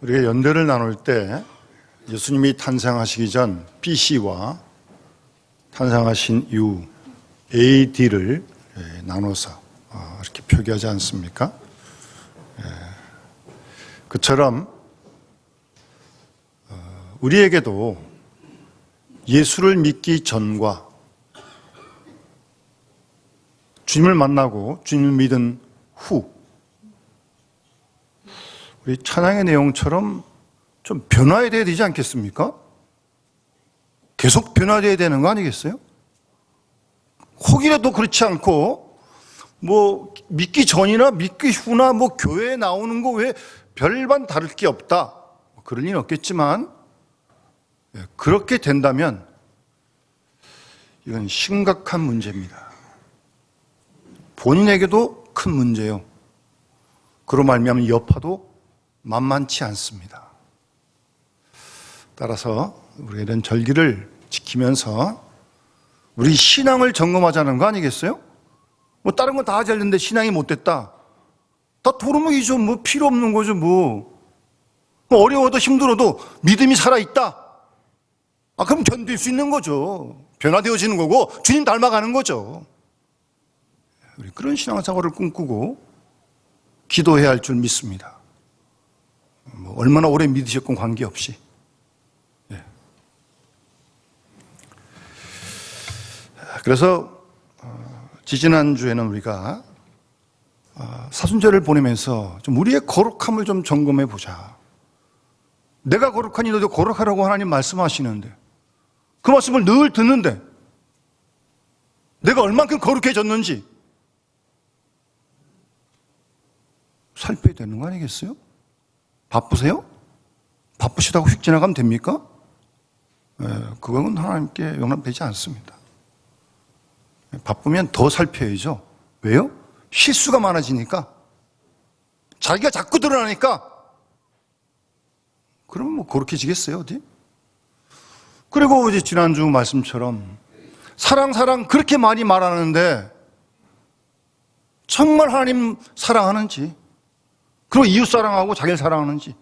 우리가 연대를 나눌 때 예수님이 탄생하시기 전 BC와 탄생하신 이후 AD를 나눠서 이렇게 표기하지 않습니까? 그처럼 우리에게도 예수를 믿기 전과 주님을 만나고 주님을 믿은 후 우리 찬양의 내용처럼 좀 변화해야 되지 않겠습니까? 계속 변화해야 되는 거 아니겠어요? 혹이라도 그렇지 않고 뭐 믿기 전이나 믿기 후나 뭐 교회에 나오는 거 왜 별반 다를 게 없다 그럴 리는 없겠지만 그렇게 된다면 이건 심각한 문제입니다. 본인에게도 큰 문제요. 그로 말미암아 여파도 만만치 않습니다. 따라서 우리가 이런 절기를 지키면서 우리 신앙을 점검하자는 거 아니겠어요? 뭐 다른 건 다 하지 않는데 신앙이 못됐다. 다 도루묵이죠. 뭐 필요 없는 거죠. 뭐 어려워도 힘들어도 믿음이 살아있다. 그럼 견딜 수 있는 거죠. 변화되어지는 거고 주님 닮아가는 거죠. 우리 그런 신앙생활을 꿈꾸고 기도해야 할 줄 믿습니다. 뭐 얼마나 오래 믿으셨건 관계없이. 그래서 지지난주에는 우리가 사순절을 보내면서 좀 우리의 거룩함을 좀 점검해 보자. 내가 거룩하니 너도 거룩하라고 하나님 말씀하시는데 그 말씀을 늘 듣는데 내가 얼만큼 거룩해졌는지 살펴야 되는 거 아니겠어요? 바쁘세요? 바쁘시다고 휙 지나가면 됩니까? 그건 하나님께 용납되지 않습니다. 바쁘면 더 살펴야죠. 왜요? 실수가 많아지니까 자기가 자꾸 드러나니까 그러면 뭐 거룩해지겠어요 어디? 그리고 이제 지난주 말씀처럼 사랑 그렇게 많이 말하는데 정말 하나님 사랑하는지 그리고 이웃 사랑하고 자기를 사랑하는지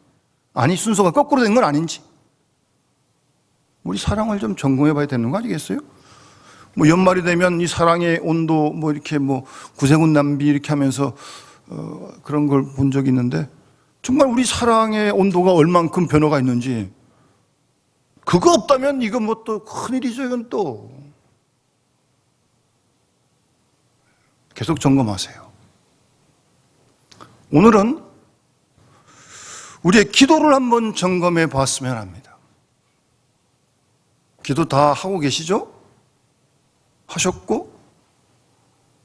아니 순서가 거꾸로 된 건 아닌지 우리 사랑을 좀 점검해 봐야 되는 거 아니겠어요? 뭐 연말이 되면 이 사랑의 온도 뭐 이렇게 뭐 구세군 남비 이렇게 하면서 그런 걸 본 적이 있는데 정말 우리 사랑의 온도가 얼만큼 변화가 있는지 그거 없다면 이거 뭐 또 큰일이죠. 이건 또 계속 점검하세요. 오늘은 우리의 기도를 한번 점검해 봤으면 합니다. 기도 다 하고 계시죠? 하셨고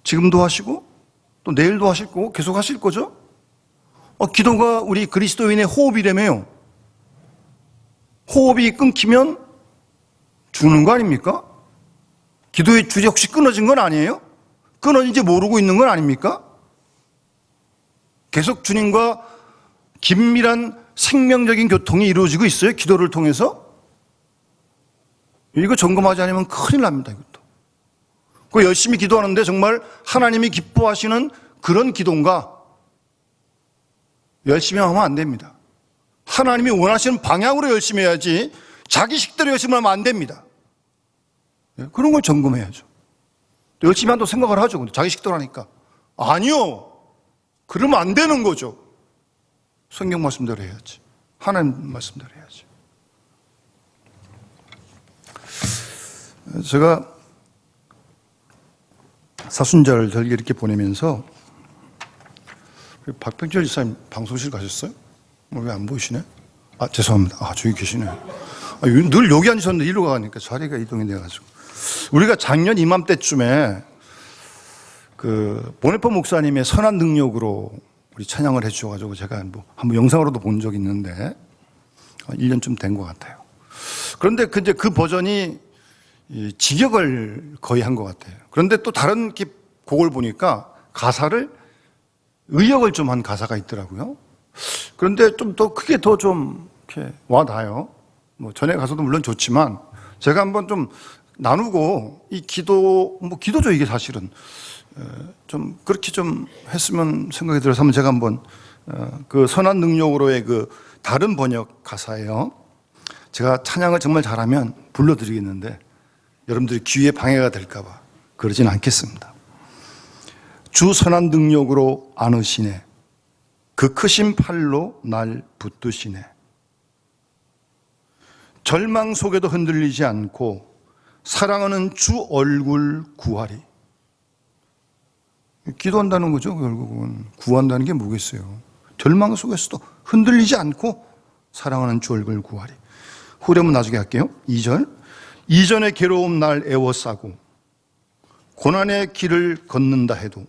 지금도 하시고 또 내일도 하실 거고 계속 하실 거죠? 기도가 우리 그리스도인의 호흡이라며요. 호흡이 끊기면 죽는 거 아닙니까? 기도의 줄이 혹시 끊어진 건 아니에요? 끊어진지 모르고 있는 건 아닙니까? 계속 주님과 긴밀한 생명적인 교통이 이루어지고 있어요. 기도를 통해서. 이거 점검하지 않으면 큰일 납니다. 이것도. 그 열심히 기도하는데 정말 하나님이 기뻐하시는 그런 기도인가? 열심히 하면 안 됩니다. 하나님이 원하시는 방향으로 열심히 해야지 자기 식대로 열심히 하면 안 됩니다. 그런 걸 점검해야죠. 열심히 한다고 생각을 하죠. 근데 자기 식대로 하니까. 아니요. 그러면 안 되는 거죠. 성경 말씀대로 해야지. 하나님 말씀대로 해야지. 제가 사순절 절기 이렇게 보내면서 박병철 지사님 방송실 가셨어요? 왜 안 보이시네? 죄송합니다. 저기 계시네. 늘 여기 앉으셨는데 이리로 가니까 자리가 이동이 돼가지고. 우리가 작년 이맘때쯤에 그 보네포 목사님의 선한 능력으로 우리 찬양을 해주셔가지고 제가 뭐 한번 영상으로도 본 적이 있는데 1년쯤 된 것 같아요. 그런데 그 버전이 직역을 거의 한 것 같아요. 그런데 또 다른 곡을 보니까 가사를 의역을 좀 한 가사가 있더라고요. 그런데 좀 더 크게 더 좀 이렇게 와닿아요. 뭐 전에 가서도 물론 좋지만 제가 한번 좀 나누고 이 기도죠 이게 사실은 좀 그렇게 좀 했으면 생각이 들어서 한번 제가 한번 그 선한 능력으로의 그 다른 번역 가사예요. 제가 찬양을 정말 잘하면 불러드리겠는데 여러분들이 귀에 방해가 될까 봐 그러진 않겠습니다. 주 선한 능력으로 안으시네. 그 크신 팔로 날 붙드시네. 절망 속에도 흔들리지 않고 사랑하는 주 얼굴 구하리. 기도한다는 거죠. 결국은 구한다는 게 뭐겠어요. 절망 속에서도 흔들리지 않고 사랑하는 주 얼굴 구하리. 후렴은 나중에 할게요. 2절. 이전의 괴로움 날 애워싸고 고난의 길을 걷는다 해도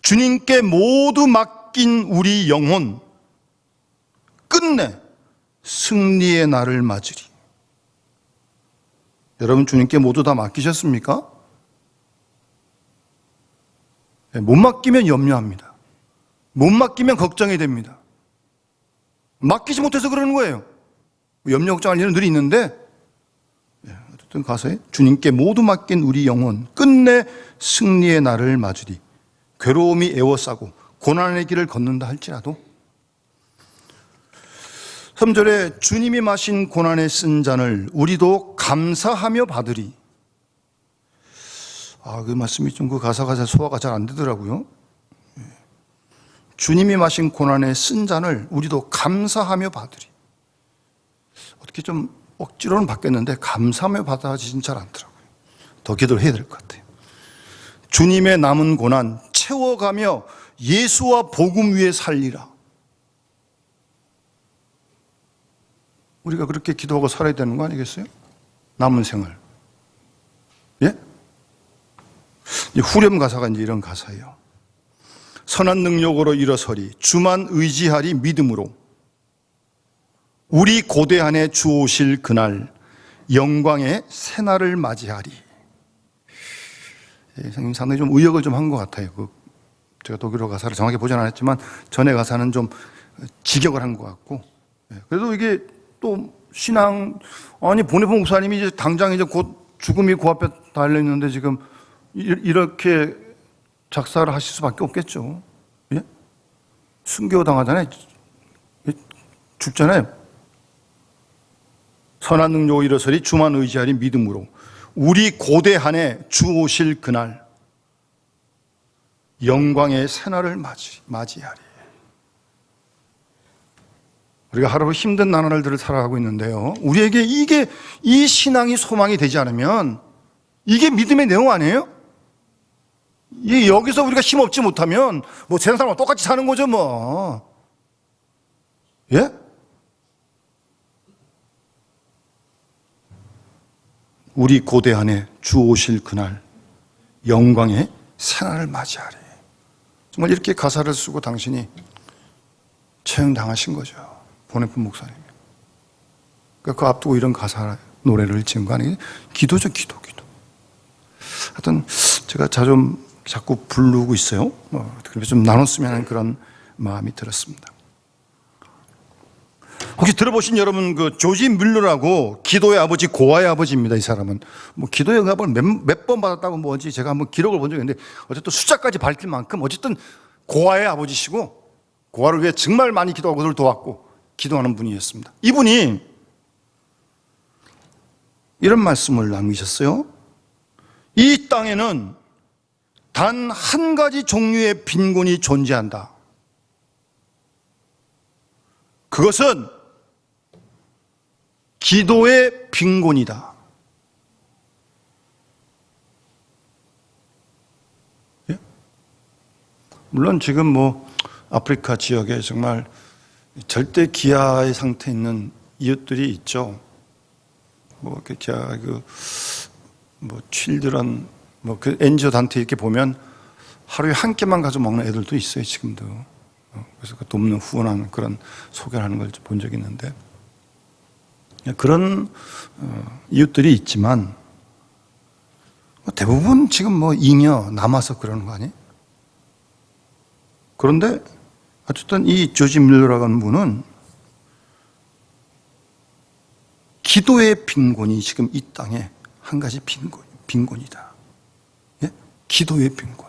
주님께 모두 맡긴 우리 영혼 끝내 승리의 날을 맞으리. 여러분 주님께 모두 다 맡기셨습니까? 못 맡기면 염려합니다. 못 맡기면 걱정이 됩니다. 맡기지 못해서 그러는 거예요. 염려 걱정할 일은 늘 있는데 어쨌든 가사에 주님께 모두 맡긴 우리 영혼 끝내 승리의 날을 맞으리. 괴로움이 애워싸고 고난의 길을 걷는다 할지라도 3절에 주님이 마신 고난의 쓴 잔을 우리도 감사하며 받으리. 그 말씀이 좀 그 가사가 소화가 잘 안 되더라고요. 주님이 마신 고난의 쓴 잔을 우리도 감사하며 받으리. 어떻게 좀 억지로는 받겠는데 감사하며 받아지진 잘 않더라고요. 더 기도를 해야 될 것 같아요. 주님의 남은 고난 채워가며 예수와 복음 위에 살리라. 우리가 그렇게 기도하고 살아야 되는 거 아니겠어요? 남은 생활. 예? 후렴 가사가 이제 이런 가사예요. 선한 능력으로 일어서리 주만 의지하리 믿음으로 우리 고대 안에 주 오실 그날 영광의 새날을 맞이하리. 상당히 좀 의역을 좀 한 것 같아요. 제가 독일어 가사를 정확히 보진 않았지만 전의 가사는 좀 직역을 한 것 같고. 그래도 이게 또 신앙 보내본 목사님이 이제 당장 이제 곧 죽음이 코앞에 달려있는데 지금 이렇게 작사를 하실 수밖에 없겠죠. 예? 순교 당하잖아요. 죽잖아요. 선한 능력으로 일어서리 주만 의지하리 믿음으로 우리 고대 한해 주 오실 그날 영광의 새날을 맞이하리. 우리가 하루 힘든 나날들을 살아가고 있는데요. 우리에게 이 신앙이 소망이 되지 않으면 이게 믿음의 내용 아니에요? 여기서 우리가 힘없지 못하면 뭐 세상 사람과 똑같이 사는 거죠 뭐. 예? 우리 고대 안에 주 오실 그날 영광의 새날을 맞이하리. 정말 이렇게 가사를 쓰고 당신이 처형당하신 거죠. 보내픈 목사님이. 그러니까 그 앞두고 이런 가사 노래를 지은 거 아니에요? 기도죠, 기도. 하여튼 제가 자꾸 부르고 있어요. 그래서 좀 나눴으면 하는 그런 마음이 들었습니다. 혹시 들어보신 여러분 조지 뮬러라고 기도의 아버지, 고아의 아버지입니다. 이 사람은 기도의 응답을 몇 번 받았다고 뭔지 제가 한번 기록을 본 적이 있는데 어쨌든 숫자까지 밝힐 만큼 어쨌든 고아의 아버지시고 고아를 위해 정말 많이 기도하고 그를 도왔고 기도하는 분이었습니다. 이분이 이런 말씀을 남기셨어요. 이 땅에는 단 한 가지 종류의 빈곤이 존재한다. 그것은 기도의 빈곤이다. 예? 물론 지금 아프리카 지역에 정말 절대 기아의 상태에 있는 이웃들이 있죠. 칠드런, NGO 단체 이렇게 보면 하루에 한 끼만 가지고 먹는 애들도 있어요, 지금도. 그래서 돕는 후원하는 그런 소개를 하는 걸 본 적이 있는데. 그런 이웃들이 있지만 대부분 지금 잉여 남아서 그러는 거 아니에요? 그런데 어쨌든 이 조지 밀러라고 하는 분은 기도의 빈곤이 지금 이 땅에 한 가지 빈곤이다. 예? 기도의 빈곤.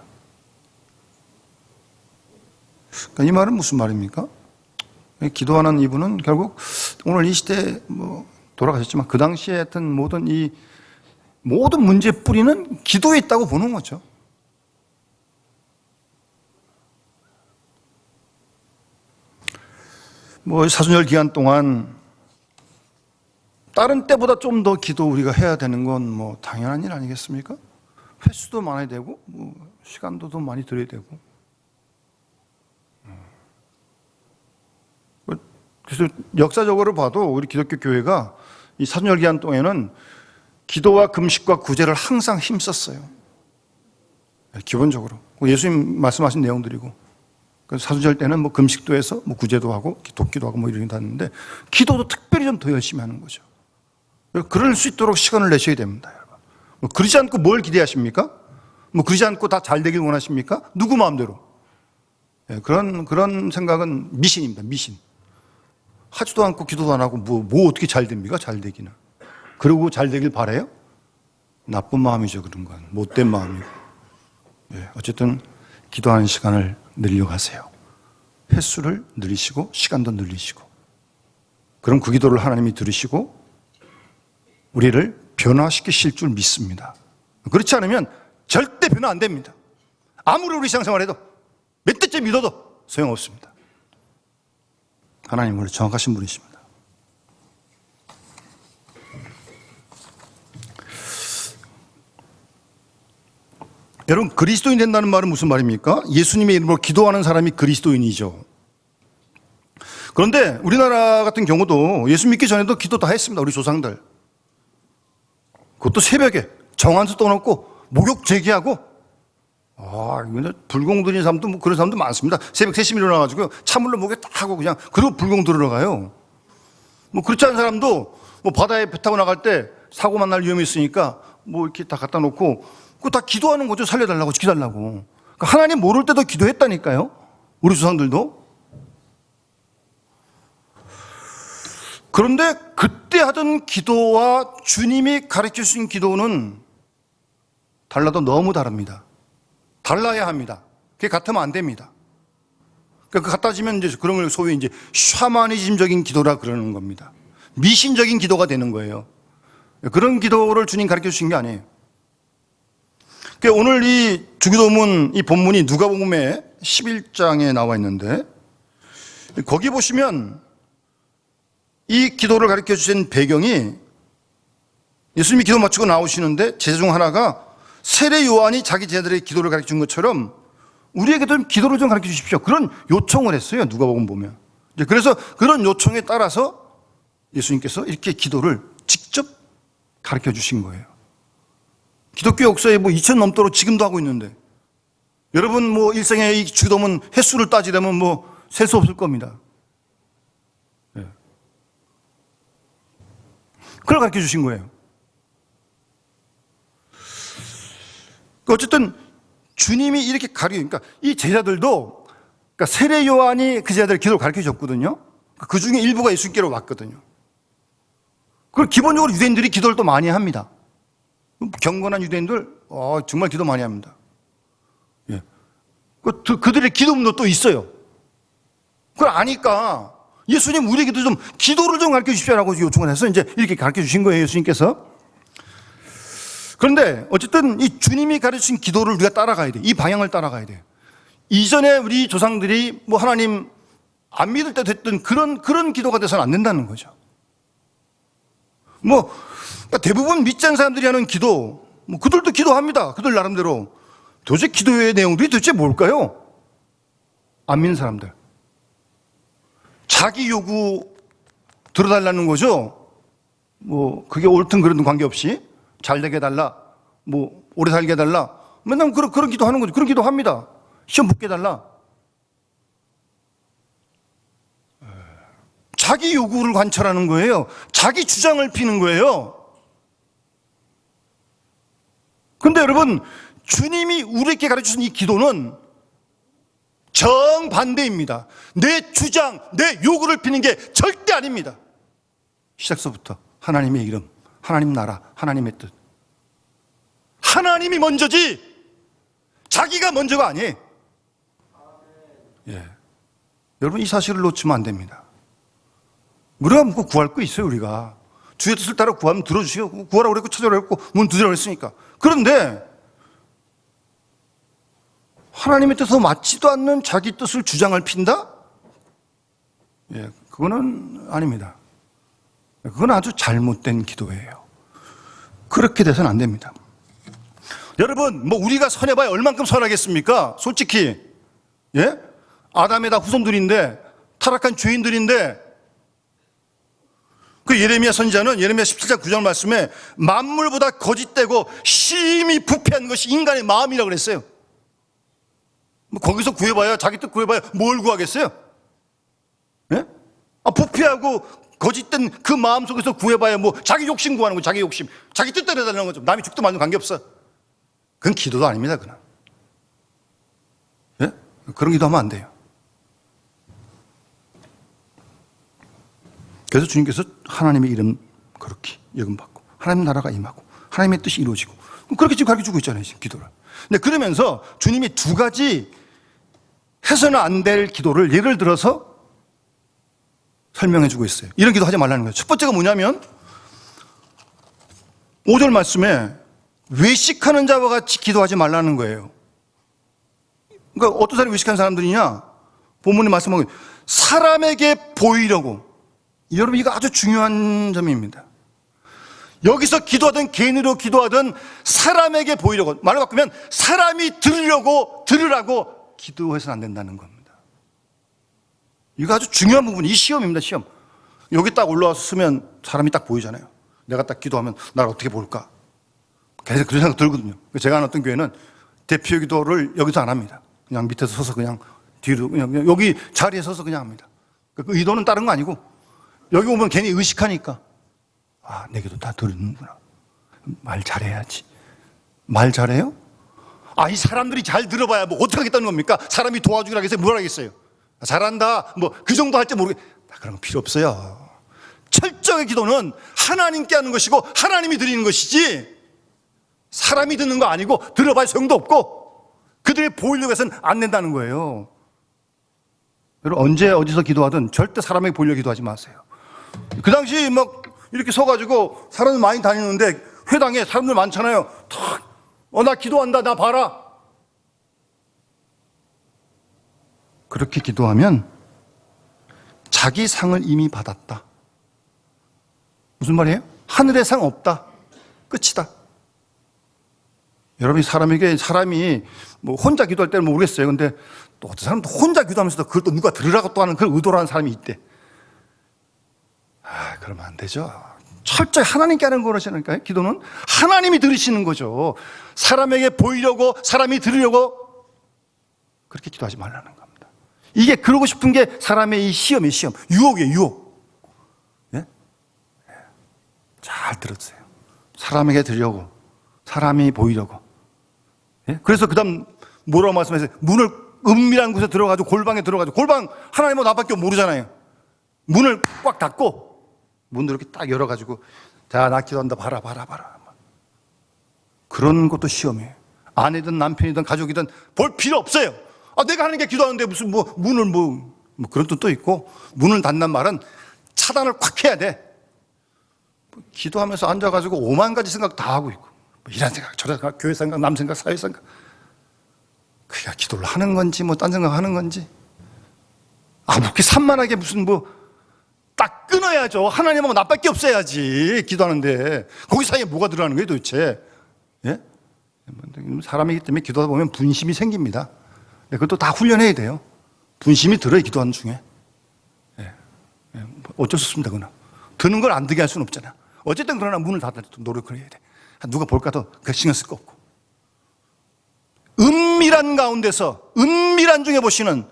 그러니까 이 말은 무슨 말입니까? 기도하는 이분은 결국 오늘 이 시대에 돌아가셨지만 그 당시에 했던 모든 문제의 뿌리는 기도에 있다고 보는 거죠. 사순절 기간 동안 다른 때보다 좀 더 기도 우리가 해야 되는 건 당연한 일 아니겠습니까? 횟수도 많아야 되고 시간도 더 많이 들여야 되고. 그래서 역사적으로 봐도 우리 기독교 교회가 이 사순절 기간 동안에는 기도와 금식과 구제를 항상 힘썼어요. 기본적으로 예수님 말씀하신 내용들이고, 사순절 때는 금식도 해서 구제도 하고 돕기도 하고 이런 게 하는데, 기도도 특별히 좀 더 열심히 하는 거죠. 그럴 수 있도록 시간을 내셔야 됩니다, 여러분. 그러지 않고 뭘 기대하십니까? 그러지 않고 다 잘 되길 원하십니까? 누구 마음대로. 그런 생각은 미신입니다, 미신. 하지도 않고 기도도 안 하고 뭐 어떻게 잘 됩니까? 잘 되기는. 그러고 잘 되길 바라요? 나쁜 마음이죠, 그런 건. 못된 마음이고. 어쨌든 기도하는 시간을 늘려가세요. 횟수를 늘리시고 시간도 늘리시고. 그럼 그 기도를 하나님이 들으시고 우리를 변화시키실 줄 믿습니다. 그렇지 않으면 절대 변화 안 됩니다. 아무리 우리 신앙생활해도 몇 대째 믿어도 소용없습니다. 하나님은 정확하신 분이십니다. 여러분, 그리스도인 된다는 말은 무슨 말입니까? 예수님의 이름으로 기도하는 사람이 그리스도인이죠. 그런데 우리나라 같은 경우도 예수 믿기 전에도 기도 다 했습니다. 우리 조상들. 그것도 새벽에 정한수 떠놓고 목욕 제기하고, 불공 들이는 사람도 그런 사람도 많습니다. 새벽 3시에 일어나가지고 찬물로 목욕 딱 하고 그리고 불공 들으러가요. 그렇지 않은 사람도 바다에 배 타고 나갈 때 사고 만날 위험이 있으니까 이렇게 다 갖다 놓고 그거 다 기도하는 거죠. 살려달라고, 지켜달라고. 하나님 모를 때도 기도했다니까요. 우리 조상들도. 그런데 그때 하던 기도와 주님이 가르쳐 주신 기도는 달라도 너무 다릅니다. 달라야 합니다. 그게 같으면 안 됩니다. 그러니까 같아지면 이제 그런 걸 소위 이제 샤머니즘적인 기도라 그러는 겁니다. 미신적인 기도가 되는 거예요. 그런 기도를 주님 가르쳐 주신 게 아니에요. 그러니까 오늘 이 주기도문 이 본문이 누가복음의 11장에 나와 있는데, 거기 보시면 이 기도를 가르쳐 주신 배경이 예수님이 기도 마치고 나오시는데 제자 중 하나가 세례 요한이 자기 제자들에게 기도를 가르쳐 준 것처럼 우리에게도 기도를 좀 가르쳐 주십시오. 그런 요청을 했어요. 누가복음 보면. 그래서 그런 요청에 따라서 예수님께서 이렇게 기도를 직접 가르쳐 주신 거예요. 기독교 역사에 2000 넘도록 지금도 하고 있는데, 여러분 일생의 이 주기도문 횟수를 따지려면 셀 수 없을 겁니다. 그걸 가르쳐 주신 거예요. 어쨌든 주님이 이렇게 그러니까 이 제자들도, 세례 요한이 그 제자들 기도를 가르쳐 줬거든요. 그 중에 일부가 예수님께로 왔거든요. 그리고 기본적으로 유대인들이 기도를 또 많이 합니다. 경건한 유대인들 정말 기도 많이 합니다. 그들의 기도문도 또 있어요. 그걸 아니까 예수님 우리에게도 좀 기도를 좀 가르쳐 주십시오라고 요청을 해서 이제 이렇게 가르쳐 주신 거예요, 예수님께서. 그런데 어쨌든 이 주님이 가르친 기도를 우리가 따라가야 돼. 이 방향을 따라가야 돼. 이전에 우리 조상들이 하나님 안 믿을 때도 했던 그런 기도가 돼서는 안 된다는 거죠. 대부분 믿지 않는 사람들이 하는 기도, 그들도 기도합니다. 그들 나름대로. 도대체 기도의 내용들이 도대체 뭘까요? 안 믿는 사람들. 자기 요구 들어달라는 거죠. 그게 옳든 그르든 관계없이 잘 되게 해달라, 오래 살게 해달라. 맨날 그런 기도 하는 거죠. 그런 기도 합니다. 시험 붙게 해달라. 자기 요구를 관철하는 거예요. 자기 주장을 피는 거예요. 근데 여러분, 주님이 우리에게 가르쳐준 이 기도는 정반대입니다. 내 주장, 내 요구를 피는 게 절대 아닙니다. 시작서부터 하나님의 이름, 하나님 나라, 하나님의 뜻. 하나님이 먼저지 자기가 먼저가 아니에요. 여러분, 이 사실을 놓치면 안 됩니다. 우리가 뭐 구할 거 있어요, 우리가. 주의 뜻을 따라 구하면 들어주시고, 구하라고 그랬고, 찾아라고 그랬고, 문 두드리라고 했으니까. 그런데, 하나님의 뜻과 맞지도 않는 자기 뜻을 주장을 핀다? 예, 그거는 아닙니다. 그건 아주 잘못된 기도예요. 그렇게 돼서는 안 됩니다. 여러분, 뭐 우리가 선해봐야 얼만큼 선하겠습니까? 솔직히. 예? 아담의 다 후손들인데, 타락한 죄인들인데, 그 예레미야 선지자는 예레미야 17장 9절 말씀에 만물보다 거짓되고 심히 부패한 것이 인간의 마음이라고 그랬어요. 뭐 거기서 구해봐야, 자기 뜻 구해봐야 뭘 구하겠어요? 예? 부패하고 거짓된 그 마음 속에서 구해봐야 뭐 자기 욕심 구하는 거, 자기 욕심. 자기 뜻대로 해달라는 거죠. 남이 죽든 말든 관계없어. 그건 기도도 아닙니다, 그건. 예? 그런 기도하면 안 돼요. 그래서 주님께서 하나님의 이름 그렇게 여김받고, 하나님 나라가 임하고, 하나님의 뜻이 이루어지고, 그렇게 지금 가르쳐 주고 있잖아요, 지금 기도를. 근데 그러면서 주님이 두 가지 해서는 안 될 기도를 예를 들어서 설명해 주고 있어요. 이런 기도 하지 말라는 거예요. 첫 번째가 뭐냐면 5절 말씀에 외식하는 자와 같이 기도하지 말라는 거예요. 그러니까 어떤 사람이 외식하는 사람들이냐? 본문에 말씀하고 사람에게 보이려고. 여러분, 이거 아주 중요한 점입니다. 여기서 기도하든 개인으로 기도하든 사람에게 보이려고, 말을 바꾸면 사람이 들으라고 기도해서는 안 된다는 겁니다. 이거 아주 중요한 부분이 이 시험입니다. 시험. 여기 딱 올라와서 쓰면 사람이 딱 보이잖아요. 내가 딱 기도하면 나를 어떻게 볼까? 계속 그런 생각 들거든요. 제가 하는 어떤 교회는 대표 기도를 여기서 안 합니다. 그냥 밑에서 서서 그냥 뒤로 그냥 여기 자리에 서서 그냥 합니다. 그 의도는 다른 거 아니고 여기 오면 괜히 의식하니까 내 기도 다 들었는구나. 말 잘해야지. 말 잘해요? 이 사람들이 잘 들어봐야 뭐 어떻게 하겠다는 겁니까? 사람이 도와주기로 하겠어요? 뭘 하겠어요? 잘한다. 뭐 그 정도 할지 모르겠. 그런 거 필요 없어요. 철저하게 기도는 하나님께 하는 것이고 하나님이 드리는 것이지 사람이 듣는 거 아니고 들어봐야 소용도 없고 그들이 보이려고 해서는 안 된다는 거예요. 여러분, 언제 어디서 기도하든 절대 사람에게 보이려고 기도하지 마세요. 그 당시 막 이렇게 서가지고 사람들 많이 다니는데 회당에 사람들 많잖아요. 나 기도한다, 나 봐라. 그렇게 기도하면 자기 상을 이미 받았다. 무슨 말이에요? 하늘의 상 없다. 끝이다. 여러분이 사람이 뭐 혼자 기도할 때는 모르겠어요. 근데 또 어떤 사람도 혼자 기도하면서도 그걸 또 누가 들으라고 또 하는 그런 의도로 하는 사람이 있대. 그러면 안 되죠. 철저히 하나님께 하는 거라시니까요. 기도는 하나님이 들으시는 거죠. 사람에게 보이려고, 사람이 들으려고 그렇게 기도하지 말라는 겁니다. 이게 그러고 싶은 게 사람의 이 시험이에요, 시험. 유혹이에요, 유혹. 예? 잘 들었어요. 사람에게 들으려고, 사람이 보이려고. 예? 그래서 그 다음 뭐라고 말씀하세요? 문을 은밀한 곳에 들어가지고 골방에 들어가지고 골방 하나님은 나밖에 모르잖아요. 문을 꽉 닫고 문을 이렇게 딱 열어가지고 자, 나 기도한다, 봐라. 그런 것도 시험이에요. 아내든 남편이든 가족이든 볼 필요 없어요. 내가 하는 게 기도하는데 무슨 문을 뭐 그런 뜻도 있고, 문을 닫는 말은 차단을 콱 해야 돼. 기도하면서 앉아가지고 5만 가지 생각 다 하고 있고, 이런 생각, 저런 생각, 교회 생각, 남 생각, 사회 생각. 그게 기도를 하는 건지 딴 생각 하는 건지. 그렇게 산만하게 무슨 딱 끊어야죠. 하나님하고 나밖에 없어야지. 기도하는데 거기 사이에 뭐가 들어가는 거예요 도대체? 예? 사람이기 때문에 기도하다 보면 분심이 생깁니다. 그것도 다 훈련해야 돼요. 분심이 들어요, 기도하는 중에. 예. 어쩔 수 없습니다, 그거는. 드는 걸 안 들게 할 수는 없잖아. 어쨌든 그러나 문을 닫을 때 노력을 해야 돼. 누가 볼까도 신경 쓸 거 없고. 은밀한 가운데서, 은밀한 중에 보시는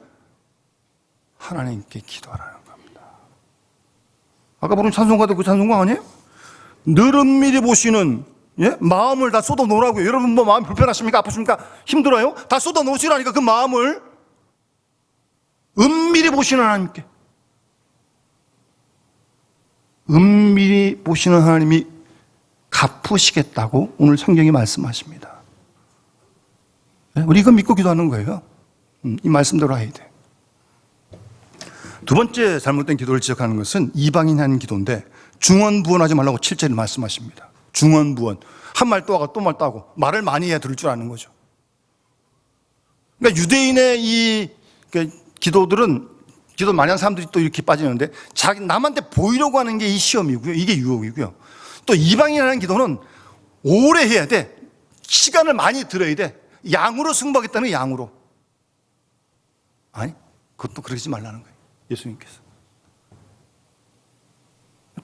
하나님께 기도하라는 겁니다. 아까 부른 찬송가도 그 찬송가 아니에요? 늘 은밀히 보시는, 예? 마음을 다 쏟아 놓으라고요. 여러분 마음이 불편하십니까? 아프십니까? 힘들어요? 다 쏟아 놓으시라니까 그 마음을 은밀히 보시는 하나님께. 은밀히 보시는 하나님이 갚으시겠다고 오늘 성경이 말씀하십니다. 예? 우리 이거 믿고 기도하는 거예요. 이 말씀대로 해야 돼. 두 번째 잘못된 기도를 지적하는 것은 이방인이 하는 기도인데 중언부언하지 말라고 7절에 말씀하십니다. 중언부언. 한 말 또 하고 또 말 또 하고 말을 많이 해야 들을 줄 아는 거죠. 그러니까 유대인의 이 기도들은 기도 많이 하는 사람들이 또 이렇게 빠지는데 자기 남한테 보이려고 하는 게 이 시험이고요. 이게 유혹이고요. 또 이방인이 하는 기도는 오래 해야 돼. 시간을 많이 들어야 돼. 양으로 승부하겠다는 양으로. 아니, 그것도 그러지 말라는 거예요. 예수님께서.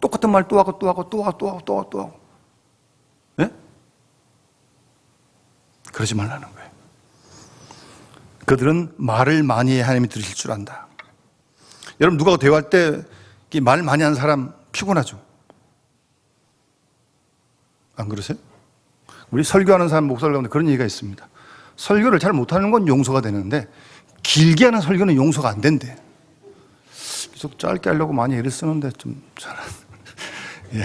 똑같은 말 또 하고 또 하고 또 하고 또 하고 또 하고 또 하고. 예? 그러지 말라는 거예요. 그들은 말을 많이 해야 하나님이 들으실 줄 안다. 여러분 누가 대화할 때 말 많이 하는 사람 피곤하죠? 안 그러세요? 우리 설교하는 사람 목사들 가운데 그런 얘기가 있습니다. 설교를 잘 못하는 건 용서가 되는데 길게 하는 설교는 용서가 안 된대. 계속 짧게 하려고 많이 애를 쓰는데 좀 잘 안. 예.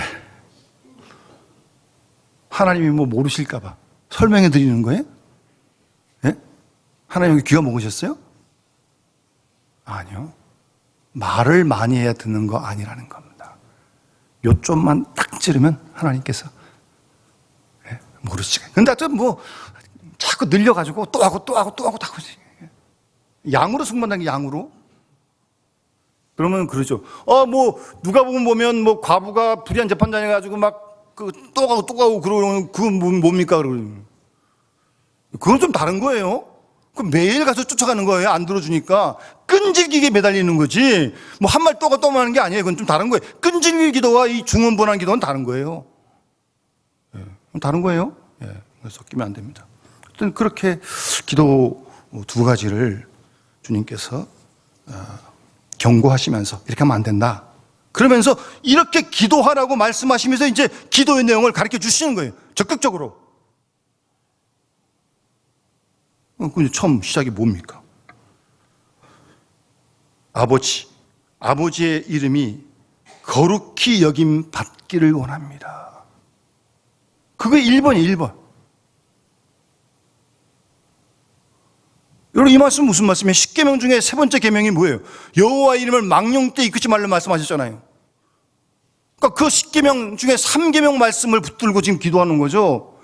하나님이 뭐 모르실까 봐 설명해 드리는 거예요? 예? 하나님이 귀가 먹으셨어요? 아니요. 말을 많이 해야 듣는 거 아니라는 겁니다. 요점만 딱 찌르면 하나님께서 모르시겠어요. 근데 뭐 자꾸 늘려가지고 또 하고 또 하고 또 하고 또 하고 양으로 승부한다는 게 양으로. 그러면 그러죠. 뭐 누가 보면 뭐 과부가 불의한 재판장해 가지고 막 또 가고 또 가고 그러면 그건 뭡니까 그러면. 그건 좀 다른 거예요. 그럼 매일 가서 쫓아가는 거예요. 안 들어주니까 끈질기게 매달리는 거지. 뭐 한 말 또 가고 또 하는 게 아니에요. 그건 좀 다른 거예요. 끈질기 기도와 이 중언부언하는 기도는 다른 거예요. 다른 거예요. 예, 섞이면 안 됩니다. 하여튼 그렇게 기도 두 가지를 주님께서 경고하시면서 이렇게 하면 안 된다. 그러면서 이렇게 기도하라고 말씀하시면서 이제 기도의 내용을 가르쳐 주시는 거예요. 적극적으로. 그 처음 시작이 뭡니까? 아버지의 이름이 거룩히 여김 받기를 원합니다. 그게 1번이에요, 1번. 여러분, 이 말씀 무슨 말씀이에요? 10계명 중에 세 번째 계명이 뭐예요? 여호와의 이름을 망령되이 이끄지 말라 말씀하셨잖아요. 그러니까 그 10계명 중에 3계명 말씀을 붙들고 지금 기도하는 거죠.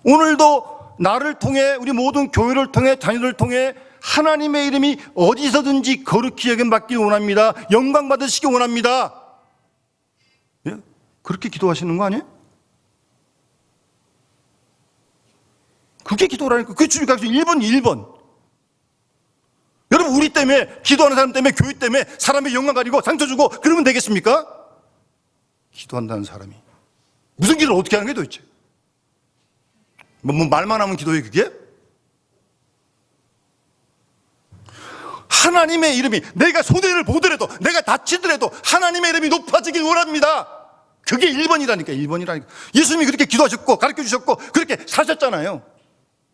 오늘도 나를 통해, 우리 모든 교회를 통해, 자녀들을 통해 하나님의 이름이 어디서든지 거룩히 여김받기 원합니다. 영광 받으시기 원합니다. 예? 그렇게 기도하시는 거 아니에요? 그게 기도라니까. 그게 주님 가르쳐 1번. 여러분, 우리 때문에, 기도하는 사람 때문에, 교회 때문에 사람의 영광 가지고 상처 주고 그러면 되겠습니까? 기도한다는 사람이 무슨 기도를 어떻게 하는 게 도대체? 뭐 말만 하면 기도해 그게? 하나님의 이름이, 내가 손해를 보더라도, 내가 다치더라도 하나님의 이름이 높아지길 원합니다. 그게 1번이라니까. 예수님이 그렇게 기도하셨고 가르쳐 주셨고 그렇게 사셨잖아요.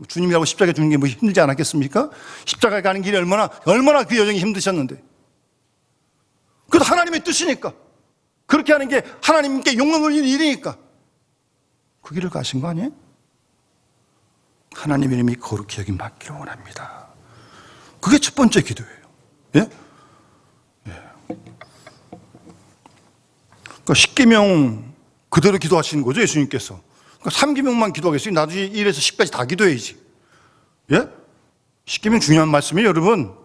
주님이라고 십자가에 주는 게 뭐 힘들지 않았겠습니까? 십자가에 가는 길이 얼마나 그 여정이 힘드셨는데. 그래도 하나님의 뜻이니까. 그렇게 하는 게 하나님께 영광 돌리는 일이니까. 그 길을 가신 거 아니에요? 하나님 이름이 거룩히 여김 받기를 원합니다. 그게 첫 번째 기도예요. 예? 그러니까 10계명 그대로 기도하시는 거죠, 예수님께서. 그러니까 3계명만 기도하겠어요. 나중에 1에서 10까지 다 기도해야지. 예? 10계명 중요한 말씀이에요, 여러분.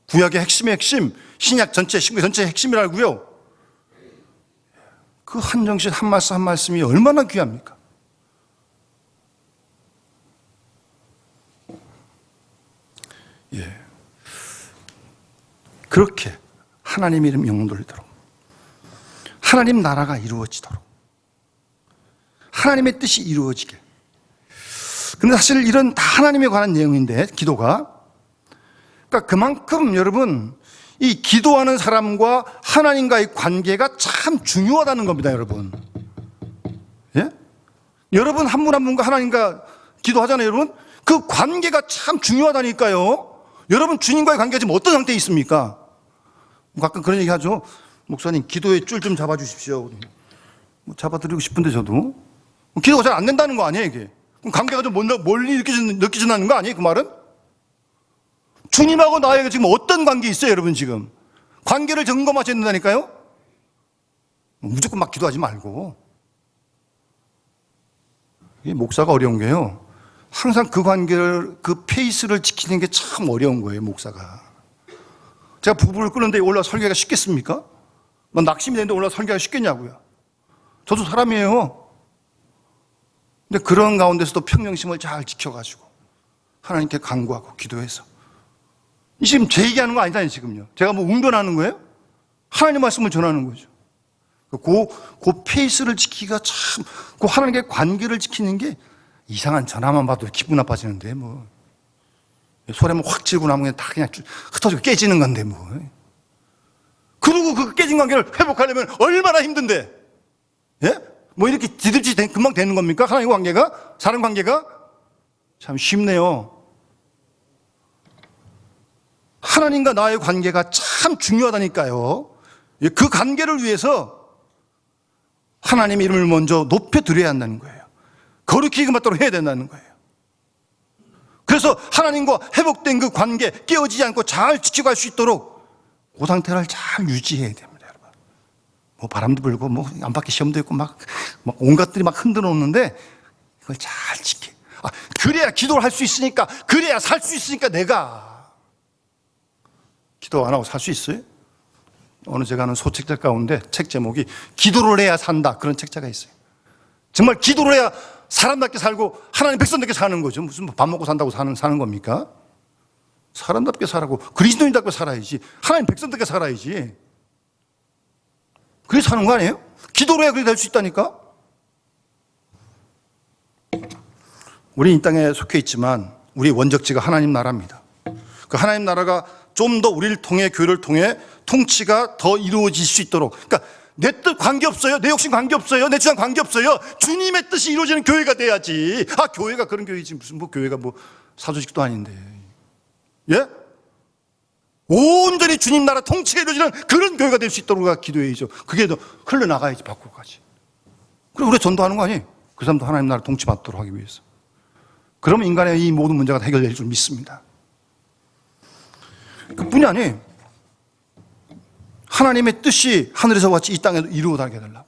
구약의 핵심의 핵심, 신약 전체, 신구 전체의 핵심이라고요. 그 한정신 한 말씀 한 말씀이 얼마나 귀합니까? 예. 그렇게 하나님 이름 영광 돌리도록, 하나님 나라가 이루어지도록, 하나님의 뜻이 이루어지게. 근데 사실 이런 다 하나님에 관한 내용인데, 기도가. 그러니까 그만큼 여러분, 이 기도하는 사람과 하나님과의 관계가 참 중요하다는 겁니다, 여러분. 예? 여러분 한 분 한 분과 하나님과 기도하잖아요, 여러분. 그 관계가 참 중요하다니까요. 여러분 주님과의 관계가 지금 어떤 상태에 있습니까? 가끔 그런 얘기 하죠. 목사님, 기도의 줄 좀 잡아주십시오. 잡아드리고 싶은데 저도. 기도가 잘 안 된다는 거 아니에요, 이게? 그럼 관계가 좀 멀리 느껴진다는 거 아니에요, 그 말은? 주님하고 나에게 지금 어떤 관계 있어요, 여러분 지금? 관계를 점검하셔야 된다니까요. 무조건 막 기도하지 말고. 이 목사가 어려운 게요, 항상 그 관계를, 그 페이스를 지키는 게 참 어려운 거예요, 목사가. 제가 부부를 끄는데 올라 설교가 쉽겠습니까? 뭐 낙심이 되는데 올라 설교가 쉽겠냐고요. 저도 사람이에요. 근데 그런 가운데서도 평정심을 잘 지켜가지고 하나님께 간구하고 기도해서, 이 지금 제 얘기하는 거 아니잖아요. 지금요 제가 뭐 웅변하는 거예요? 하나님 말씀을 전하는 거죠. 그 페이스를 지키기가 참, 그 하나님께 관계를 지키는 게, 이상한 전화만 봐도 기분 나빠지는데 뭐 소리만 확 지르고 나면 다 그냥 흩어지고 깨지는 건데 뭐. 그리고 그 깨진 관계를 회복하려면 얼마나 힘든데, 예? 뭐 이렇게 지듭지 금방 되는 겁니까? 하나님과 관계가, 사람 관계가 참 쉽네요. 하나님과 나의 관계가 참 중요하다니까요. 그 관계를 위해서 하나님의 이름을 먼저 높여드려야 한다는 거예요. 거룩히 맞도록 해야 된다는 거예요. 그래서 하나님과 회복된 그 관계 깨어지지 않고 잘 지켜갈 수 있도록 그 상태를 잘 유지해야 됩니다, 여러분. 뭐 바람도 불고 뭐 안팎에 시험도 있고 막 온갖들이 막 흔들어 놓는데 이걸 잘 지켜. 그래야 기도를 할 수 있으니까, 그래야 살 수 있으니까. 내가 기도 안 하고 살 수 있어요? 어느 제가 아는 소책자 가운데 책 제목이 기도를 해야 산다, 그런 책자가 있어요. 정말 기도를 해야 사람답게 살고 하나님 백성답게 사는 거죠. 무슨 밥 먹고 산다고 사는 겁니까? 사람답게 살고 그리스도인답게 살아야지, 하나님 백성답게 살아야지. 그게 사는 거 아니에요? 기도로 해야 그렇게 될 수 있다니까. 우리 이 땅에 속해 있지만 우리 원적지가 하나님 나라입니다. 그 하나님 나라가 좀 더 우리를 통해, 교회를 통해 통치가 더 이루어질 수 있도록, 그러니까 내 뜻 관계없어요, 내 욕심 관계없어요, 내 주장 관계없어요, 주님의 뜻이 이루어지는 교회가 돼야지. 교회가 그런 교회지, 무슨 뭐 교회가 뭐 사조직도 아닌데, 예? 온전히 주님 나라 통치가 이루어지는 그런 교회가 될 수 있도록 우리가 기도해야죠. 그게 더 흘러나가야지, 밖으로까지. 그리고 우리가 전도하는 거 아니에요? 그 사람도 하나님 나라 통치 받도록 하기 위해서. 그러면 인간의 이 모든 문제가 해결될 줄 믿습니다. 그뿐이 아니에요. 하나님의 뜻이 하늘에서 같이 이 땅에도 이루어지게 해달라고.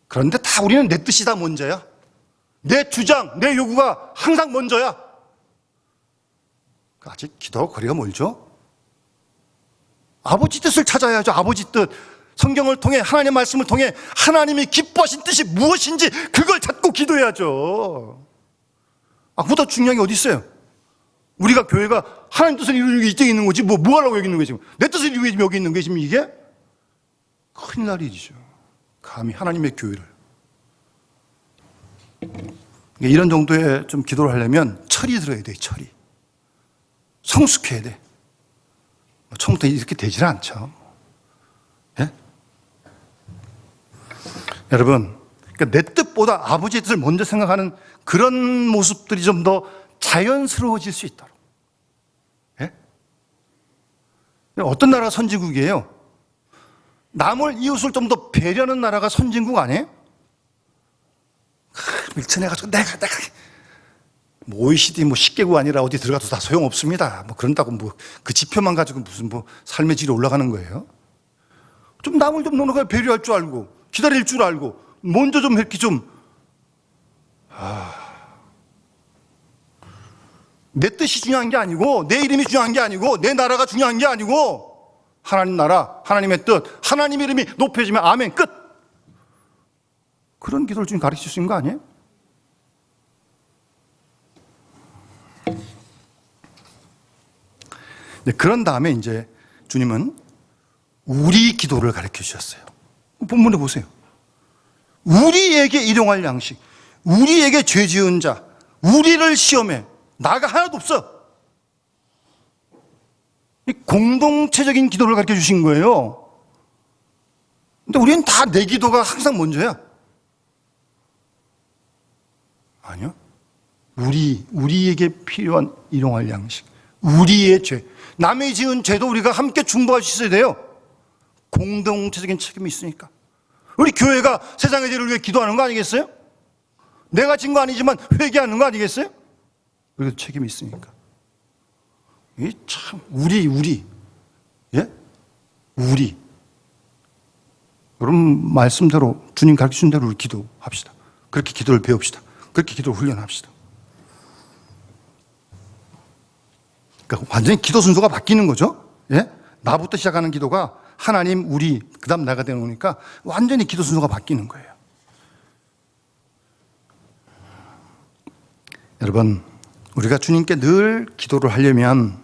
그런데 다 우리는 내 뜻이 다 먼저야. 내 주장, 내 요구가 항상 먼저야. 아직 기도하고 거리가 멀죠? 아버지 뜻을 찾아야죠. 아버지 뜻. 성경을 통해, 하나님의 말씀을 통해 하나님이 기뻐하신 뜻이 무엇인지 그걸 찾고 기도해야죠. 그보다 중요한 게 어디 있어요? 우리가 교회가 하나님 뜻을 이루는 게 이쪽에 있는 거지, 뭐 하려고 여기 있는 거지? 내 뜻을 이루기 위해 여기 있는 게 지금 이게? 큰일 날 일이죠. 감히 하나님의 교회를. 이런 정도의 좀 기도를 하려면 철이 들어야 돼, 철이. 성숙해야 돼. 처음부터 이렇게 되지는 않죠. 예? 여러분, 그러니까 내 뜻보다 아버지의 뜻을 먼저 생각하는 그런 모습들이 좀 더 자연스러워질 수 있도록. 예? 어떤 나라가 선진국이에요? 남을, 이웃을 좀 더 배려하는 나라가 선진국 아니에요? 밀쳐내가지고 내가 뭐 OECD 뭐 10개국 아니라 어디 들어가도 다 소용없습니다. 뭐 그런다고 뭐 그 지표만 가지고 무슨 뭐 삶의 질이 올라가는 거예요? 좀 남을 좀 노력하게 배려할 줄 알고, 기다릴 줄 알고, 먼저 좀 이렇게 좀, 내 뜻이 중요한 게 아니고, 내 이름이 중요한 게 아니고, 내 나라가 중요한 게 아니고, 하나님 나라, 하나님의 뜻, 하나님 이름이 높여지면 아멘, 끝. 그런 기도를 좀 가르쳐 주신 거 아니에요? 네, 그런 다음에 이제 주님은 우리 기도를 가르쳐 주셨어요. 본문에 보세요. 우리에게 일용할 양식, 우리에게 죄 지은 자, 우리를 시험해. 나가 하나도 없어. 이 공동체적인 기도를 가르쳐 주신 거예요. 근데 우리는 다 내 기도가 항상 먼저야. 아니요. 우리에게 필요한 일용할 양식, 우리의 죄, 남의 지은 죄도 우리가 함께 중보할 수 있어야 돼요. 공동체적인 책임이 있으니까. 우리 교회가 세상의 죄를 위해 기도하는 거 아니겠어요? 내가 진 거 아니지만 회개하는 거 아니겠어요? 우리도 책임이 있으니까. 이 참 우리 예? 우리. 여러분 말씀대로 주님 가르치신 대로 우리 기도합시다. 그렇게 기도를 배웁시다. 그렇게 기도를 훈련합시다. 그러니까 완전히 기도 순서가 바뀌는 거죠. 예? 나부터 시작하는 기도가 하나님, 우리, 그 다음 나가 되는 거니까 완전히 기도 순서가 바뀌는 거예요. 여러분, 우리가 주님께 늘 기도를 하려면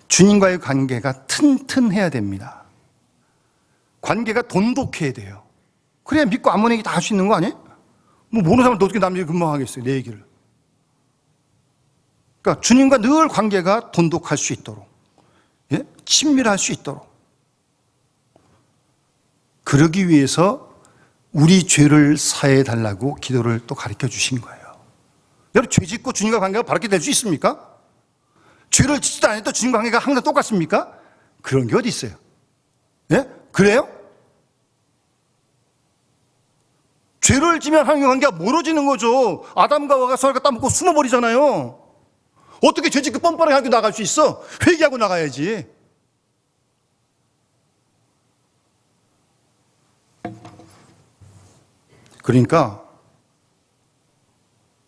주님과의 관계가 튼튼해야 됩니다. 관계가 돈독해야 돼요. 그래야 믿고 아무 얘기 다 할 수 있는 거 아니에요? 뭐 모르는 사람은 어떻게 남 얘기 금방 하겠어요, 내 얘기를. 그러니까 주님과 늘 관계가 돈독할 수 있도록, 예? 친밀할 수 있도록. 그러기 위해서 우리 죄를 사해 달라고 기도를 또 가르쳐 주신 거예요. 여러분, 죄 짓고 주님과 관계가 바르게 될 수 있습니까? 죄를 짓지도 않아도 주님과 관계가 항상 똑같습니까? 그런 게 어디 있어요? 예? 그래요? 죄를 지면 하나님과 관계가 멀어지는 거죠. 아담과 하와가 서로 갖다 먹고 숨어버리잖아요. 어떻게 죄 짓고 뻔뻔하게 하고 나갈 수 있어? 회개하고 나가야지. 그러니까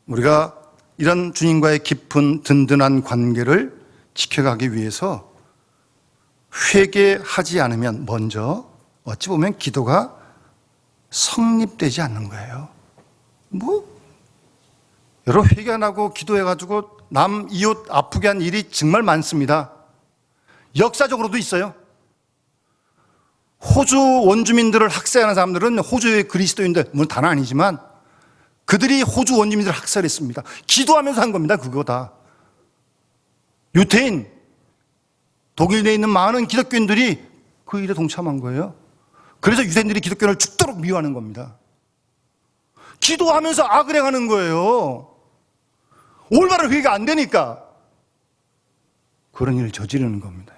우리가 이런 주님과의 깊은 든든한 관계를 지켜가기 위해서 회개하지 않으면 먼저 어찌 보면 기도가 성립되지 않는 거예요. 여러분, 회개 안 하고 기도해가지고 남 이웃 아프게 한 일이 정말 많습니다. 역사적으로도 있어요. 호주 원주민들을 학살하는 사람들은 호주의 그리스도인들, 물론 다는 아니지만 그들이 호주 원주민들을 학살했습니다. 기도하면서 한 겁니다. 그거 다. 유태인, 독일 내에 있는 많은 기독교인들이 그 일에 동참한 거예요. 그래서 유대인들이 기독교를 죽도록 미워하는 겁니다. 기도하면서 악을 행하는 거예요. 올바른 회개가 안 되니까 그런 일을 저지르는 겁니다.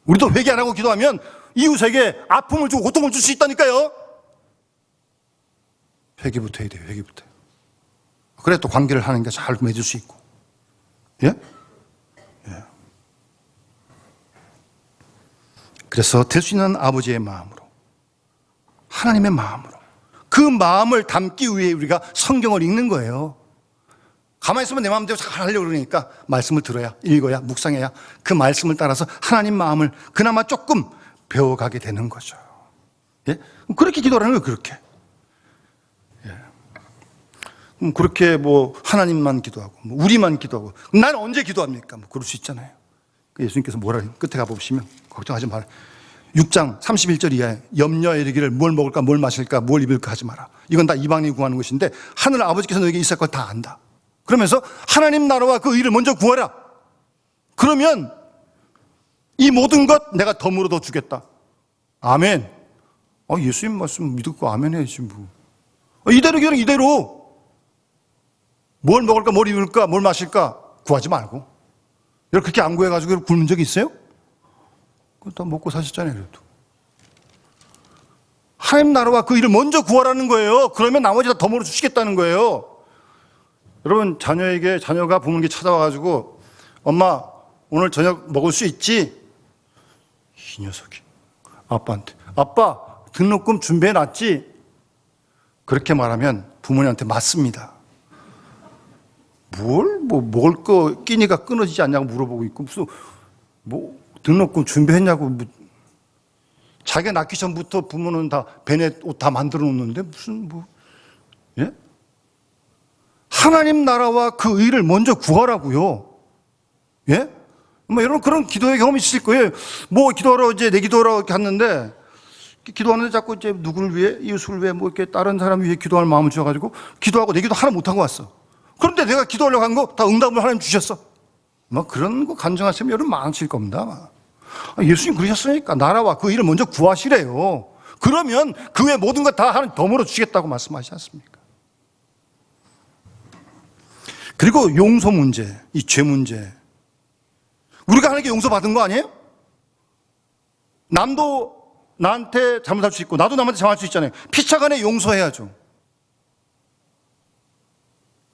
우리도 회개 안 하고 기도하면 이웃에게 아픔을 주고 고통을 줄 수 있다니까요. 회개부터 해야 돼요. 회개부터. 그래 또 관계를 하는 게 잘 맺을 수 있고. 예? 예. 그래서 될 수 있는 아버지의 마음으로, 하나님의 마음으로, 그 마음을 담기 위해 우리가 성경을 읽는 거예요. 가만히 있으면 내 마음대로 잘 하려고 그러니까 말씀을 들어야, 읽어야, 묵상해야 그 말씀을 따라서 하나님 마음을 그나마 조금 배워가게 되는 거죠. 예? 그렇게 기도하는 거예요. 그렇게. 예. 그렇게 하나님만 기도하고 우리만 기도하고 난 언제 기도합니까? 그럴 수 있잖아요. 예수님께서 뭐라 끝에 가보시면 걱정하지 마라. 6장 31절 이하에 염려에 이르기를 뭘 먹을까 뭘 마실까 뭘 입을까 하지 마라. 이건 다 이방인이 구하는 것인데 하늘 아버지께서 너에게 있을 걸 다 안다. 그러면서 하나님 나라와 그 의를 먼저 구하라. 그러면 이 모든 것 내가 덤으로 더 주겠다. 아멘. 예수님 말씀 믿고 아멘 해야지 뭐. 이대로 그냥 이대로 뭘 먹을까 뭘 입을까 뭘 마실까 구하지 말고. 여러분 그렇게 안 구해가지고 굶은 적이 있어요? 다 먹고 사셨잖아요. 그래도. 하나님 나라와 그 일을 먼저 구하라는 거예요. 그러면 나머지 다 덤으로 주시겠다는 거예요. 여러분 자녀가 부모님께 찾아와가지고 엄마 오늘 저녁 먹을 수 있지? 이 녀석이 아빠한테 아빠 등록금 준비해놨지? 그렇게 말하면 부모님한테 맞습니다. 먹을 거 끼니가 끊어지지 않냐고 물어보고 있고 무슨 등록금 준비했냐고 자기가 낳기 전부터 부모는 다 베넷 옷 다 만들어 놓는데 무슨 예? 하나님 나라와 그 의를 먼저 구하라고요. 예? 여러분 그런 기도의 경험이 있을 거예요. 기도하러 이제 내 기도하러 갔는데 기도하는데 자꾸 이제 누구를 위해 이웃을 위해 이렇게 다른 사람 위해 기도할 마음을 주셔가지고 기도하고 내 기도 하나 못 하고 왔어. 그런데 내가 기도하려고 한 거 다 응답을 하나님 주셨어. 그런 거 간증하시면 여러분 많으실 겁니다. 예수님 그러셨으니까 나라와 그 일을 먼저 구하시래요. 그러면 그 외 모든 것 다 하나님 덤으로 주시겠다고 말씀하시지 않습니까? 그리고 용서 문제, 이 죄 문제. 우리가 하나님께 용서받은 거 아니에요? 남도 나한테 잘못할 수 있고 나도 남한테 잘못할 수 있잖아요. 피차간에 용서해야죠.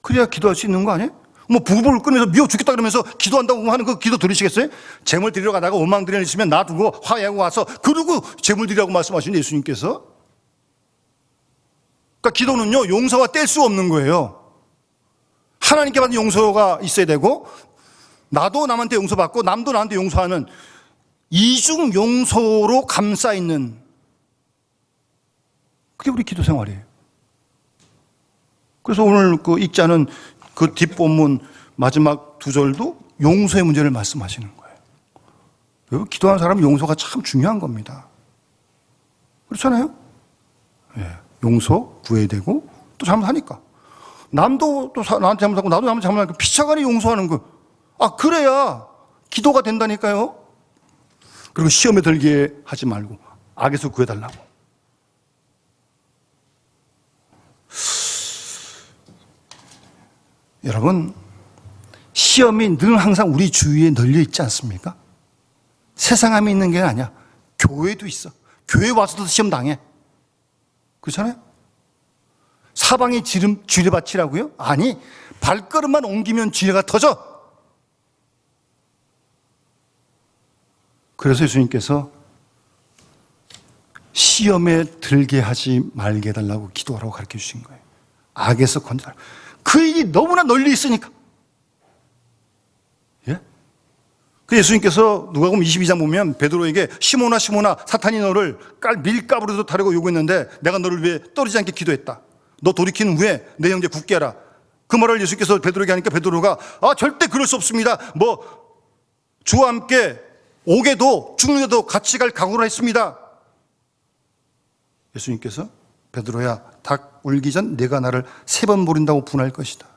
그래야 기도할 수 있는 거 아니에요? 뭐 부부를 끊으면서 미워 죽겠다 그러면서 기도한다고 하는 그 기도 들으시겠어요? 재물 드리러 가다가 원망 드리는 있으면 놔두고 화해하고 와서 그러고 재물 드리라고 말씀하신 예수님께서. 그러니까 기도는요, 용서와 뗄 수 없는 거예요. 하나님께 받은 용서가 있어야 되고, 나도 남한테 용서받고 남도 나한테 용서하는 이중 용서로 감싸 있는, 그게 우리 기도 생활이에요. 그래서 오늘 그 읽자는 그 뒷본문 마지막 두 절도 용서의 문제를 말씀하시는 거예요. 기도하는 사람은 용서가 참 중요한 겁니다. 그렇잖아요? 예, 용서 구해야 되고 또 잘못하니까 남도 또 나한테 잘못하고 나도 남한테 잘못하니까 피차간에 용서하는 거. 아, 그래야 기도가 된다니까요. 그리고 시험에 들게 하지 말고 악에서 구해달라고. 여러분, 시험이 늘 항상 우리 주위에 널려 있지 않습니까? 세상에 있는 게 아니야. 교회도 있어. 교회 와서도 시험 당해. 그렇잖아요? 사방에 지뢰밭이라고요? 아니, 발걸음만 옮기면 지뢰가 터져. 그래서 예수님께서 시험에 들게 하지 말게 해달라고 기도하라고 가르쳐 주신 거예요. 악에서 건져달라고. 그 일이 너무나 널리 있으니까. 예? 그 예수님께서 누가복음 22장 보면 베드로에게 시몬아 시몬아 사탄이 너를 밀가루로 타려고 요구했는데 내가 너를 위해 떨어지지 않게 기도했다. 너 돌이킨 후에 내 형제 굳게 하라. 그 말을 예수님께서 베드로에게 하니까 베드로가 절대 그럴 수 없습니다. 주와 함께 오게도 죽는데도 같이 갈 각오를 했습니다. 예수님께서 베드로야, 닭 울기 전 내가 나를 3번 버린다고 분할 것이다.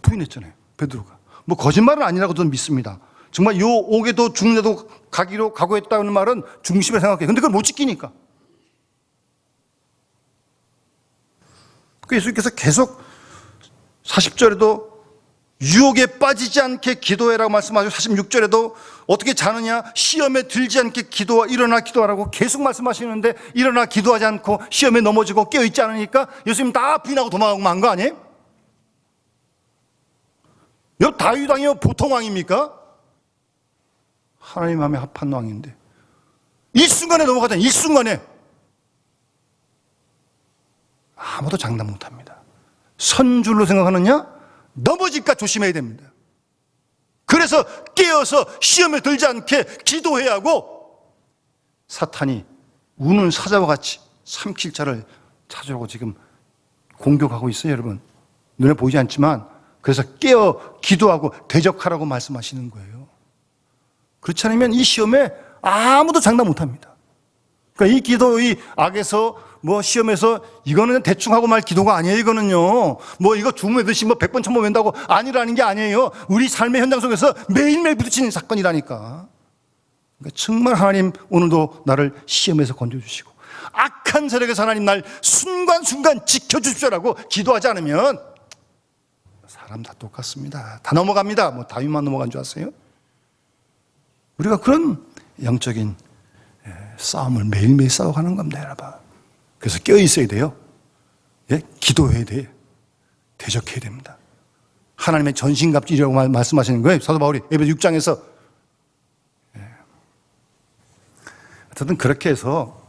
부인했잖아요, 베드로가. 거짓말은 아니라고 저는 믿습니다. 정말 요 옥에도 죽는데도 가기로 각오했다는 말은 중심에 생각해요. 근데 그걸 못 지키니까. 그 예수님께서 계속 40절에도 유혹에 빠지지 않게 기도해라고 말씀하시고 46절에도 어떻게 자느냐, 시험에 들지 않게 일어나 기도하라고 계속 말씀하시는데 일어나 기도하지 않고 시험에 넘어지고 깨어있지 않으니까 예수님 다 부인하고 도망가고 만 거 아니에요? 다윗 왕이 보통 왕입니까? 하나님 마음에 합한 왕인데 일순간에 넘어가잖아요. 일순간에. 아무도 장담 못합니다. 선줄로 생각하느냐? 넘어질까 조심해야 됩니다. 그래서 깨어서 시험에 들지 않게 기도해야 하고, 사탄이 우는 사자와 같이 삼킬 자를 찾으려고 지금 공격하고 있어요, 여러분. 눈에 보이지 않지만. 그래서 깨어 기도하고 대적하라고 말씀하시는 거예요. 그렇지 않으면 이 시험에 아무도 장담 못합니다. 그러니까 이 기도, 이 악에서 시험에서 이거는 대충 하고 말 기도가 아니에요. 이거는요. 이거 주문해듯이 100번 1000번 웬다고 아니라는 게 아니에요. 우리 삶의 현장 속에서 매일매일 부딪히는 사건이라니까. 그러니까 정말 하나님 오늘도 나를 시험에서 건져주시고 악한 세력에서 하나님 날 순간순간 지켜주십시오라고 기도하지 않으면 사람 다 똑같습니다. 다 넘어갑니다. 다윗만 넘어간 줄 아세요? 우리가 그런 영적인 싸움을 매일매일 싸워가는 겁니다, 여러분. 그래서 깨어있어야 돼요. 예? 기도해야 돼요. 대적해야 됩니다. 하나님의 전신갑주이라고 말씀하시는 거예요. 사도 바울이 에베소 6장에서. 어쨌든 그렇게 해서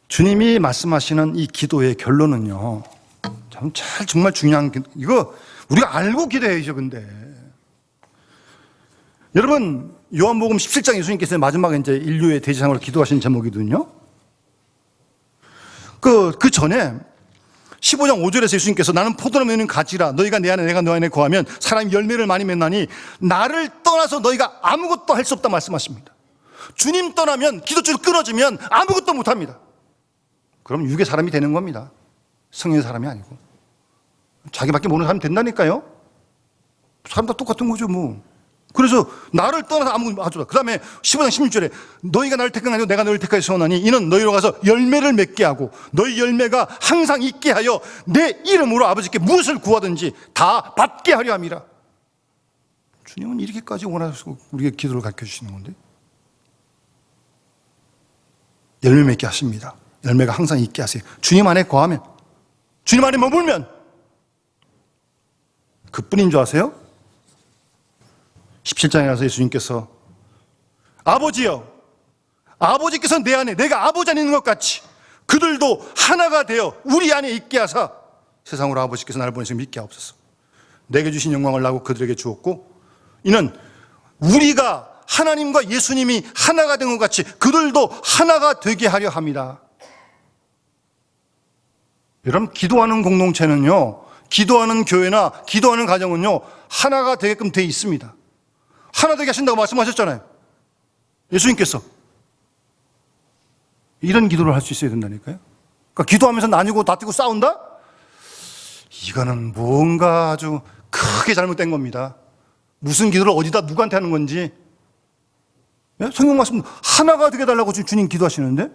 주님이 말씀하시는 이 기도의 결론은요, 정말 중요한, 이거 우리가 알고 기도해야죠. 근데 여러분, 요한복음 17장 예수님께서 마지막에 이제 인류의 대지상으로 기도하신 제목이거든요. 그 전에 15장 5절에서 예수님께서 나는 포도나무에 있는 가지라 너희가 내 안에 내가 너 안에 거하면 사람이 열매를 많이 맺나니 나를 떠나서 너희가 아무것도 할 수 없다 말씀하십니다. 주님 떠나면, 기도줄이 끊어지면 아무것도 못합니다. 그럼 육의 사람이 되는 겁니다. 성령의 사람이 아니고. 자기밖에 모르는 사람이 된다니까요. 사람 다 똑같은 거죠. 그래서 나를 떠나서 아무것도 하지 마. 그 다음에 15장 16절에 너희가 나를 택한 게 아니고 내가 너희를 택하여 세워나니 이는 너희로 가서 열매를 맺게 하고 너희 열매가 항상 있게 하여 내 이름으로 아버지께 무엇을 구하든지 다 받게 하려 함이라. 주님은 이렇게까지 원하셔서 우리에게 기도를 가르쳐 주시는 건데, 열매 맺게 하십니다. 열매가 항상 있게 하세요. 주님 안에 거하면. 주님 안에 머물면 그뿐인 줄 아세요? 17장에 가서 예수님께서 아버지여, 아버지께서 내 안에 내가 아버지 안에 있는 것 같이 그들도 하나가 되어 우리 안에 있게 하사 세상으로 아버지께서 나를 보내시고 믿게 하옵소서. 내게 주신 영광을 나고 그들에게 주었고 이는 우리가 하나님과 예수님이 하나가 된 것 같이 그들도 하나가 되게 하려 합니다. 여러분, 기도하는 공동체는요, 기도하는 교회나 기도하는 가정은요, 하나가 되게끔 돼 있습니다. 하나 되게 하신다고 말씀하셨잖아요. 예수님께서. 이런 기도를 할 수 있어야 된다니까요. 그러니까 기도하면서 나뉘고 다투고 싸운다? 이거는 뭔가 아주 크게 잘못된 겁니다. 무슨 기도를 어디다 누구한테 하는 건지. 성경 말씀 하나가 되게 달라고 주님 기도하시는데?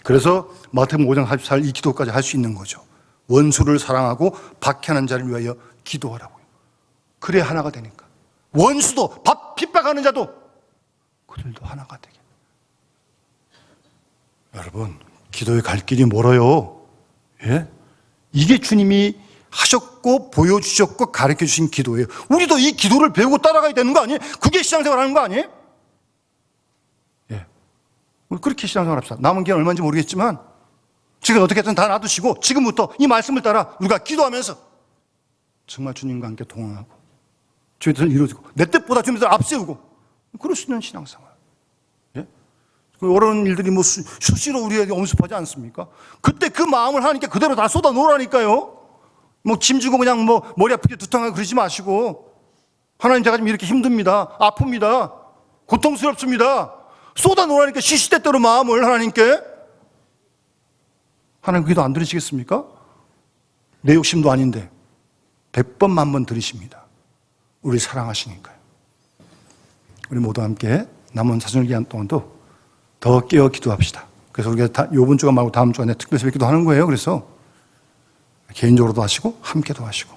그래서 마태복음 5장 44절 이 기도까지 할 수 있는 거죠. 원수를 사랑하고 박해하는 자를 위하여 기도하라고요. 그래야 하나가 되니까. 원수도 핍박하는 자도 그들도 하나가 되게. 여러분, 기도의 갈 길이 멀어요. 예? 이게 주님이 하셨고 보여주셨고 가르쳐 주신 기도예요. 우리도 이 기도를 배우고 따라가야 되는 거 아니에요? 그게 신앙생활 하는 거 아니에요? 예. 우리 그렇게 신앙생활 합시다. 남은 기간 얼마인지 모르겠지만 지금 어떻게든 다 놔두시고 지금부터 이 말씀을 따라 우리가 기도하면서 정말 주님과 함께 동행하고 주의 뜻을 이루어지고 내 뜻보다 주님의 뜻을 앞세우고 그럴 수 있는 신앙생활. 예? 어려운 일들이 뭐 수시로 우리에게 엄습하지 않습니까? 그때 그 마음을 하나님께 그대로 다 쏟아 놓으라니까요. 뭐 짐지고 그냥 뭐 머리 아프게 두탕하게 그러지 마시고 하나님 제가 좀 이렇게 힘듭니다. 아픕니다. 고통스럽습니다. 쏟아 놓으라니까 시시때때로 마음을 하나님께. 하나님 기도 안 들으시겠습니까? 내 욕심도 아닌데 100번 만번 들으십니다. 우리 사랑하시니까요. 우리 모두 함께 남은 사순절 기간 동안도 더 깨어 기도합시다. 그래서 우리가 이번 주가 말고 다음 주간에 특별 새벽 기도하는 거예요. 그래서 개인적으로도 하시고 함께도 하시고.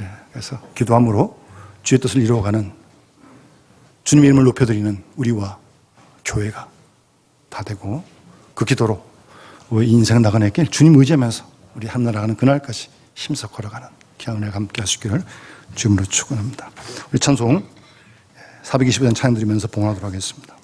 예, 그래서 기도함으로 주의 뜻을 이루어가는 주님의 이름을 높여드리는 우리와 교회가 다 되고 그 기도로 우리 인생 나가는 길 주님 의지하면서 우리 하늘 나가는 그날까지 힘써 걸어가는 귀한 은혜가 함께 하시기를 주님으로 축원합니다. 우리 찬송 425장 찬양 드리면서 봉헌하도록 하겠습니다.